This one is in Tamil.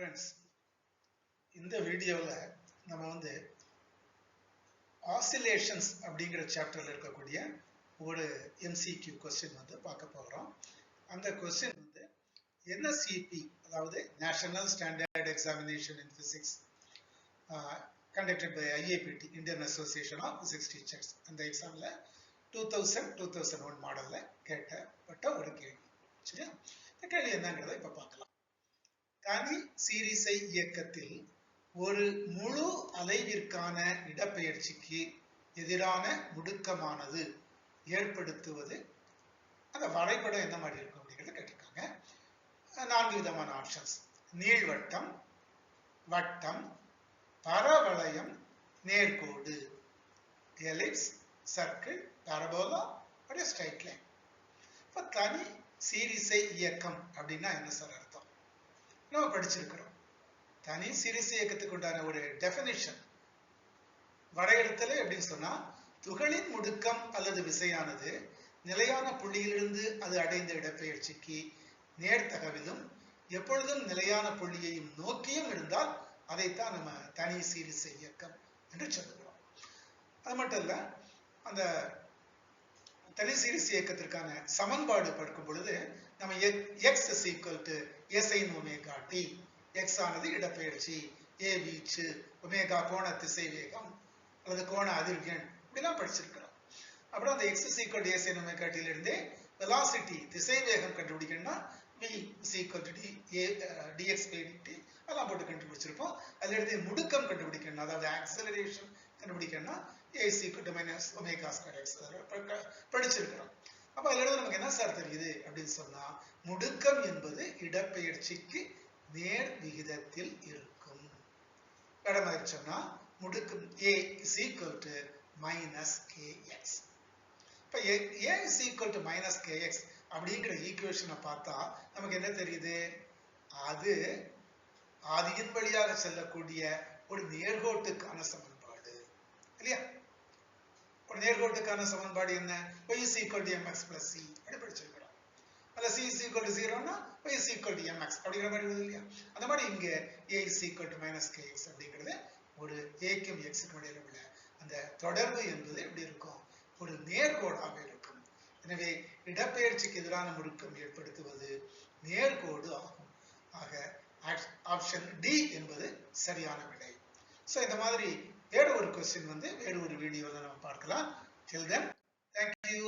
ஃப்ரெண்ட்ஸ், இந்த வீடியோவில் நம்ம வந்து ஆசிலேஷன்ஸ் அப்படிங்கிற சாப்டர்ல இருக்கக்கூடிய ஒரு எம்சிக்யூ கொஸ்டின் வந்து பார்க்க போகிறோம். அந்த கொஸ்டின் வந்து என்எஸ்இபி, அதாவது national standard examination in physics, conducted by IAPT, Indian association of physics teachers, அந்த எக்ஸாமில் 2000-2001 மாடலில் கேட்டப்பட்ட ஒரு கேள்வி. சரியா? இந்த கேள்வி என்னங்கிறத இப்போ பார்க்கலாம். தனி சீரிசை இயக்கத்தில் ஒரு முழு அலைவிற்கான இடப்பெயர்ச்சிக்கு எதிரான முடுக்கமானது ஏற்படுத்துவது அந்த வரைபடம் என்ன மாதிரி இருக்கும் அப்படிங்கிறத கேட்டிருக்காங்க. 4 விதமான ஆப்ஷன்ஸ்: நீள்வட்டம், வட்டம், பரவளையம், நேர்கோடு, ellipse, circle, parabola, straight line. இப்ப தனி சீரிசை இயக்கம் அப்படின்னா என்ன சார் அர்த்தம்? நம்ம படிச்சிருக்கிறோம். தனி சீரிசை இயக்கத்துக்கு உண்டான ஒரு டெபினிஷன் வரையறுத்தல் எப்படின்னு சொன்னா, துகளின் முடுக்கம் அல்லது விசையானது நிலையான புள்ளியிலிருந்து அது அடைந்த இடப்பெயர்ச்சிக்கு நேர்த்தகவிலும் எப்பொழுதும் நிலையான புள்ளியையும் நோக்கியும் இருந்தால் அதைத்தான் நம்ம தனி சீரிசை இயக்கம் என்று சொல்லுகிறோம். அது மட்டும் இல்ல, அந்த தனி சீரிசை இயக்கத்திற்கான சமன்பாடு பார்க்கும் பொழுது நம்ம x is equal to sine omega t, x ஆனது இடப்பெயர்ச்சி, ஏ வீச்சு, ஒமேகா கோண திசை வேகம் அல்லது கோண அதிர்வெண், இப்படிலாம் படிச்சிருக்கிறோம். அப்புறம் அந்த x is equal to sine omega t இருந்து வெலாசிட்டி திசை வேகம் கண்டுபிடிக்கணும்னா v is equal to dx by dt அதெல்லாம் போட்டு கண்டுபிடிச்சிருப்போம். அதுல இருந்து முடுக்கம் கண்டுபிடிக்கணும், அதாவது ஆக்சலரேஷன் கண்டுபிடிக்கணும்னா a is equal to minus omega square x படிச்சிருக்கிறோம். அப்ப அதுல இருந்து நமக்கு என்ன சார் தெரியுது அப்படின்னு சொன்னா, முடுக்கம் என்பது இடப்பெயர்ச்சிக்கு நேர் விகிதத்தில் இருக்கும். வேற மாதிரி சொன்னா முடுக்கம் a is equal to minus kx. இப்ப a is equal to minus kx அப்படிங்கிற ஈக்குவேஷனை பார்த்தா நமக்கு என்ன தெரியுது? அது ஆதியின் வழியாக செல்லக்கூடிய ஒரு நேர்கோட்டுக்கான சமன்பாடு இல்லையா? ஒரு நேர்கோட்டுக்கான சமன்பாடு என்ன? y is equal to mx plus c அப்படி படிச்சிருக்கிறோம். அல்ல c is equal to 0னா y is equal to mx அப்படிங்கிற மாதிரி வருது இல்லையா? அந்த மாதிரி இங்க a is equal to minus kx அப்படிங்கிறது ஒரு a க்கும் x க்கும் இடையில உள்ள அந்த தொடர்பு என்பது எப்படி இருக்கும்? ஒரு நேர்கோடாக இருக்கும். எனவே இடப்பெயர்ச்சிக்கு எதிரான முடுக்கம் ஏற்படுத்துவது நேர்கோடு ஆகும். ஆக ஆப்ஷன் டி என்பது சரியான விடை. சோ இந்த மாதிரி வேற ஒரு கொஸ்டின் வந்து வேற ஒரு வீடியோல நம்ம பார்க்கலாம். Till then, thank you.